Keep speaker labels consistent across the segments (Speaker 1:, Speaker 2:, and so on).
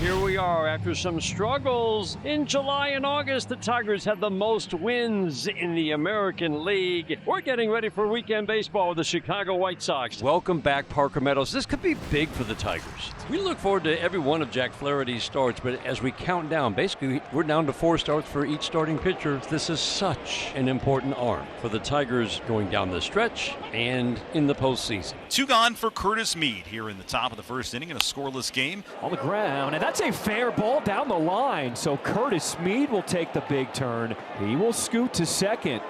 Speaker 1: Here we are after some struggles. In July and August, the Tigers had the most wins in the American League. We're getting ready for weekend baseball with the Chicago White Sox. Welcome back, Parker Meadows. This could be big for the Tigers. We look forward to every one of Jack Flaherty's starts, but as we count down, basically we're down to 4 starts for each starting pitcher. This is such an important arm for the Tigers going down the stretch and in the postseason.
Speaker 2: 2 gone for Curtis Mead here in the top of the first inning in a scoreless game.
Speaker 3: On the ground, and that's a fair ball down the line. So Curtis Mead will take the big turn. He will scoot to second.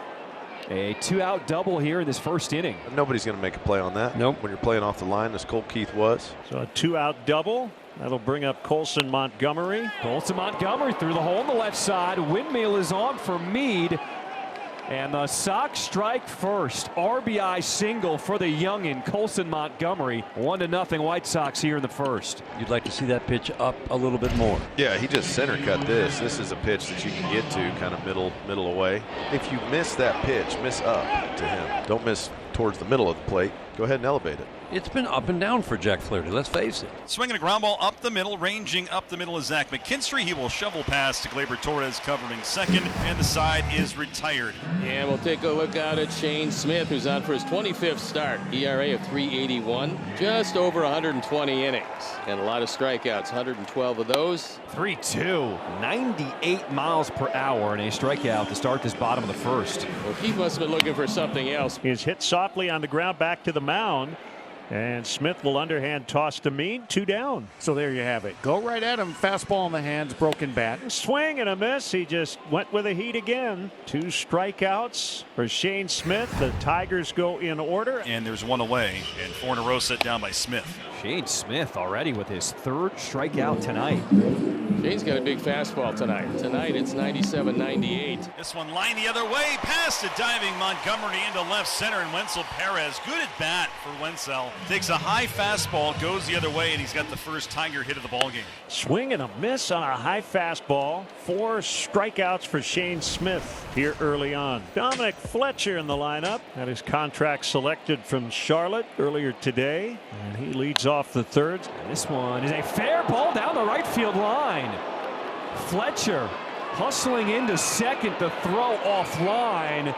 Speaker 3: A 2-out double here in this first inning.
Speaker 4: Nobody's going to make a play on that.
Speaker 1: Nope.
Speaker 4: When you're playing off the line, as Cole Keith was.
Speaker 5: So a 2-out double. That'll bring up Colson Montgomery.
Speaker 3: Colson Montgomery through the hole on the left side. Windmill is on for Mead. And the Sox strike first. RBI single for the youngin, Colson Montgomery. 1-0 White Sox here in the first.
Speaker 1: You'd like to see that pitch up a little bit more.
Speaker 4: Yeah, he just center cut this. This is a pitch that you can get to kind of middle away. If you miss that pitch, miss up to him. Don't miss towards the middle of the plate. Go ahead and elevate it.
Speaker 1: It's been up and down for Jack Flaherty, let's face it.
Speaker 2: Swinging a ground ball up the middle, ranging up the middle is Zach McKinstry. He will shovel past to Gleyber Torres covering second, and the side is retired.
Speaker 6: And we'll take a look out at Shane Smith, who's on for his 25th start. ERA of 3.81, just over 120 innings, and a lot of strikeouts, 112 of those.
Speaker 3: 3-2, 98 miles per hour, and a strikeout to start this bottom of the first.
Speaker 6: Well, Keith must have been looking for something else.
Speaker 5: He's hit softly on the ground back to the mound. And Smith will underhand toss to Mead, 2 down.
Speaker 7: So there you have it. Go right at him. Fastball in the hands, broken bat.
Speaker 5: Swing and a miss. He just went with a heat again. 2 strikeouts for Shane Smith. The Tigers go in order.
Speaker 2: And there's 1 away, and 4 in a row set down by Smith.
Speaker 3: Shane Smith already with his 3rd strikeout tonight.
Speaker 6: Shane's got a big fastball tonight. Tonight it's 97-98.
Speaker 2: This one lined the other way, past a diving Montgomery into left center, and Wenzel Perez, good at bat for Wenzel. Takes a high fastball, goes the other way, and he's got the first Tiger hit of the ballgame.
Speaker 5: Swing and a miss on a high fastball. 4 strikeouts for Shane Smith here early on. Dominic Fletcher in the lineup. Had his contract selected from Charlotte earlier today, and he leads off the 3rd.
Speaker 3: This one is a fair ball down the right field line. Fletcher hustling into second to throw offline.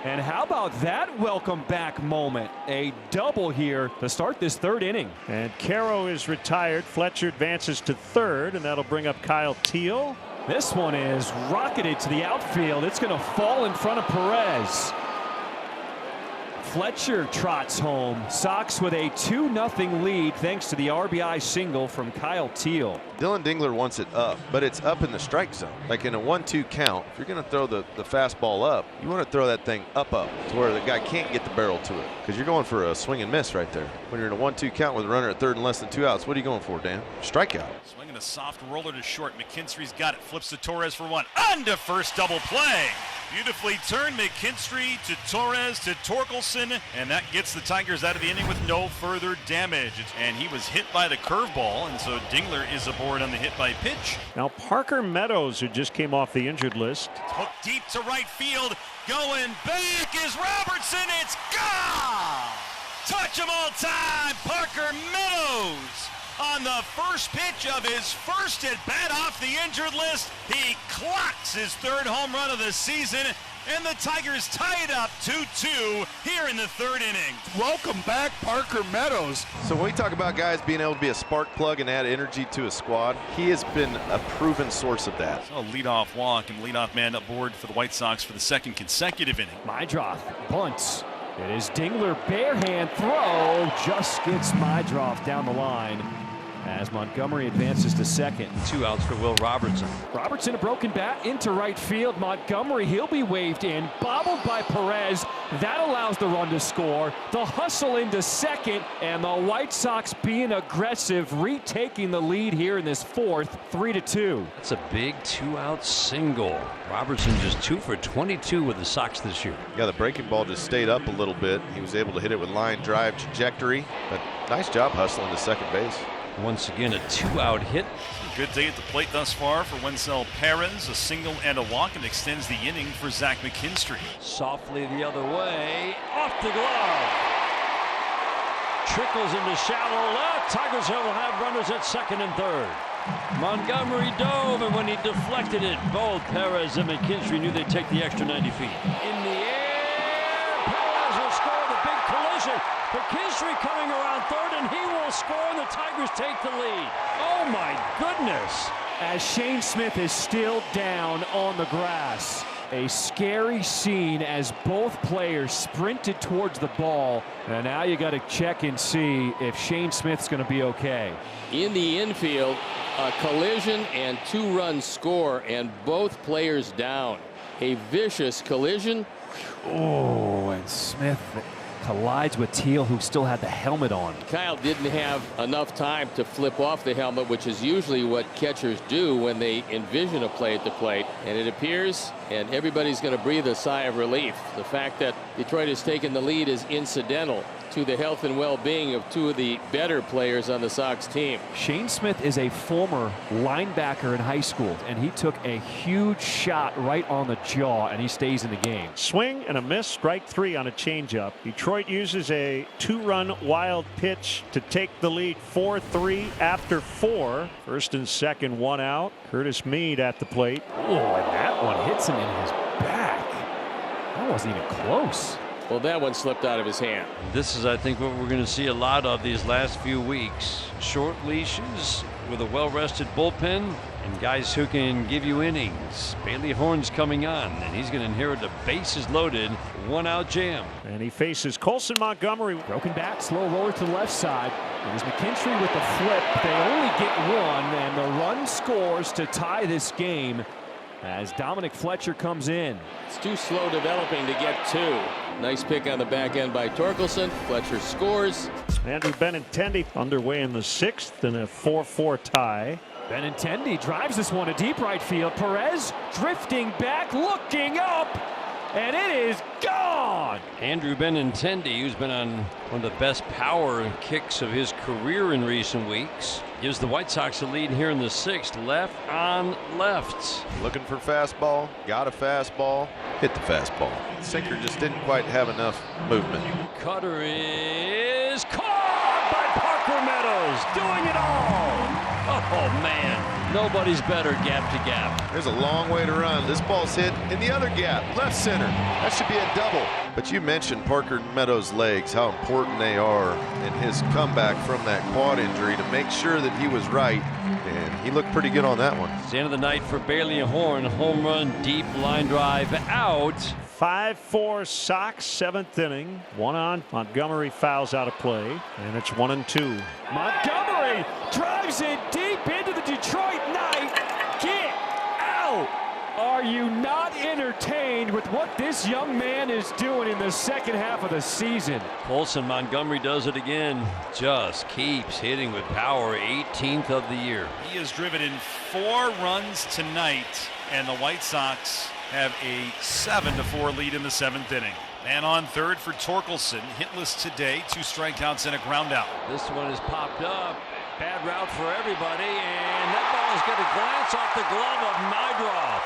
Speaker 3: And how about that welcome back moment? A double here to start this 3rd inning.
Speaker 5: And Caro is retired. Fletcher advances to 3rd, and that'll bring up Kyle Teal.
Speaker 3: This one is rocketed to the outfield. It's going to fall in front of Perez. Fletcher trots home. Sox with a 2-0 lead thanks to the RBI single from Kyle Teal.
Speaker 4: Dylan Dingler wants it up, but it's up in the strike zone. Like in a 1-2 count, if you're going to throw the fastball up, you want to throw that thing up to where the guy can't get the barrel to it, because you're going for a swing and miss right there. When you're in a 1-2 count with a runner at 3rd and less than 2 outs, what are you going for, Dan? Strikeout.
Speaker 2: Swinging a soft roller to short. McKinstry's got it. Flips to Torres for 1. On to first, double play. Beautifully turned McKinstry to Torres to Torkelson, and that gets the Tigers out of the inning with no further damage. And he was hit by the curveball, and so Dingler is aboard on the hit by pitch.
Speaker 5: Now Parker Meadows, who just came off the injured list.
Speaker 2: Hooked deep to right field. Going back is Robertson. It's gone! Touch of all time, Parker Meadows. On the first pitch of his first at bat off the injured list, he clocks his 3rd home run of the season, and the Tigers tie it up 2-2 here in the 3rd inning.
Speaker 7: Welcome back, Parker Meadows.
Speaker 4: So when we talk about guys being able to be a spark plug and add energy to a squad, he has been a proven source of that.
Speaker 2: So a leadoff walk and leadoff man aboard for the White Sox for the 2nd consecutive inning.
Speaker 3: Meidroth bunts. It is Dingler, bare hand throw, just gets Meidroth down the line as Montgomery advances to second.
Speaker 1: 2 outs for Will Robertson.
Speaker 3: Robertson, a broken bat into right field. Montgomery, he'll be waved in, bobbled by Perez. That allows the run to score. The hustle into second, and the White Sox being aggressive, retaking the lead here in this 4th, 3-2.
Speaker 1: That's a big 2-out single. Robertson just 2 for 22 with the Sox this year.
Speaker 4: Yeah, the breaking ball just stayed up a little bit. He was able to hit it with line drive trajectory, but nice job hustling to second base.
Speaker 1: Once again, a 2-out hit.
Speaker 2: Good day at the plate thus far for Wenzel Perez. A single and a walk, and extends the inning for Zach McKinstry.
Speaker 1: Softly the other way, off the glove. Trickles into shallow left. Tigers will have runners at 2nd and 3rd. Montgomery dove, and when he deflected it, both Perez and McKinstry knew they'd take the extra 90 feet. In the air, Perez will score the big collision. McKinstry coming around third, and he will score, and the Tigers take the lead. Oh my goodness.
Speaker 3: As Shane Smith is still down on the grass. A scary scene as both players sprinted towards the ball. And now you got to check and see if Shane Smith's going to be okay.
Speaker 6: In the infield, a collision and 2-run score, and both players down. A vicious collision.
Speaker 3: Oh, and Smith collides with Teal, who still had the helmet on.
Speaker 6: Kyle didn't have enough time to flip off the helmet, which is usually what catchers do when they envision a play at the plate. And it appears, and everybody's going to breathe a sigh of relief. The fact that Detroit has taken the lead is incidental to the health and well-being of two of the better players on the Sox team.
Speaker 3: Shane Smith is a former linebacker in high school, and he took a huge shot right on the jaw, and he stays in the game.
Speaker 5: Swing and a miss, strike 3 on a changeup. Detroit uses a 2-run wild pitch to take the lead 4-3 after 4. First and second, 1 out. Curtis Mead at the plate.
Speaker 3: Oh, and that one hits him in his back. That wasn't even close.
Speaker 6: Well, that one slipped out of his hand.
Speaker 1: This is, I think, what we're going to see a lot of these last few weeks. Short leashes with a well-rested bullpen and guys who can give you innings. Bailey Horn's coming on, and he's going to inherit a bases-loaded 1-out jam.
Speaker 5: And he faces Colson Montgomery.
Speaker 3: Broken back, slow roller to the left side. It is McKinstry with the flip. They only get one, and the run scores to tie this game as Dominic Fletcher comes in.
Speaker 6: It's too slow developing to get 2. Nice pick on the back end by Torkelson. Fletcher scores.
Speaker 5: Andrew Benintendi underway in the 6th in a 4-4 tie.
Speaker 3: Benintendi drives this one to deep right field. Perez drifting back, looking up, and it is gone.
Speaker 1: Andrew Benintendi, who's been on one of the best power kicks of his career in recent weeks, gives the White Sox a lead here in the 6th. Left on left.
Speaker 4: Looking for fastball, got a fastball, hit the fastball. Sinker just didn't quite have enough movement.
Speaker 1: Cutter is caught by Parker Meadows, doing it all. Oh man, nobody's better gap to gap.
Speaker 4: There's a long way to run. This ball's hit in the other gap, left center. That should be a double. But you mentioned Parker Meadows' legs, how important they are in his comeback from that quad injury to make sure that he was right. And he looked pretty good on that one.
Speaker 1: It's the end of the night for Bailey Horn. Home run, deep line drive out.
Speaker 5: 5-4 Sox, 7th inning. 1 on. Montgomery fouls out of play, and it's 1-2.
Speaker 3: Montgomery drives it deep into the Detroit night. Get out! Are you not entertained with what this young man is doing in the second half of the season?
Speaker 1: Colson Montgomery does it again. Just keeps hitting with power. 18th of the year.
Speaker 2: He has driven in 4 runs tonight, and the White Sox have a 7-4 lead in the 7th inning. Man on third for Torkelson. Hitless today, 2 strikeouts and a ground out.
Speaker 1: This one is popped up. Bad route for everybody, and that ball is going to glance off the glove of Meadows.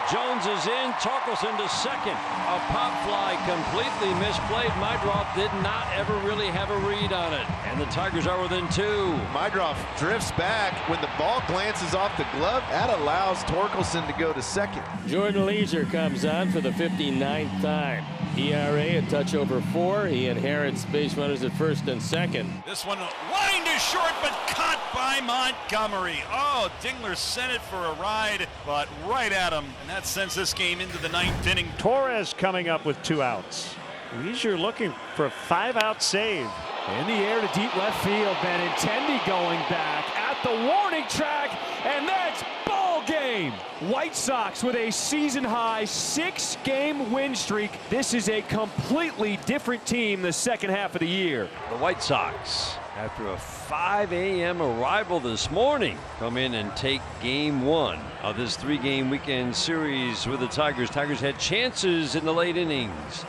Speaker 1: Jones is in, Torkelson to second. A pop fly completely misplayed. Meadows did not ever really have a read on it. And the Tigers are within 2.
Speaker 4: Meadows drifts back. When the ball glances off the glove, that allows Torkelson to go to second.
Speaker 6: Jordan Leisure comes on for the 59th time. ERA a touch over 4. He inherits base runners at first and second.
Speaker 2: This one lined is short, but caught by Montgomery. Oh, Dingler sent it for a ride, but right at him. And that sends this game into the 9th inning.
Speaker 5: Torres coming up with 2 outs. Leisure looking for a 5-out save.
Speaker 3: In the air to deep left field. Benintendi going back at the warning track, and that's ball game. White Sox with a season-high 6-game win streak. This is a completely different team the second half of the year.
Speaker 1: The White Sox, after a 5 a.m. arrival this morning, come in and take game 1 of this 3-game weekend series with the Tigers. Tigers had chances in the late innings.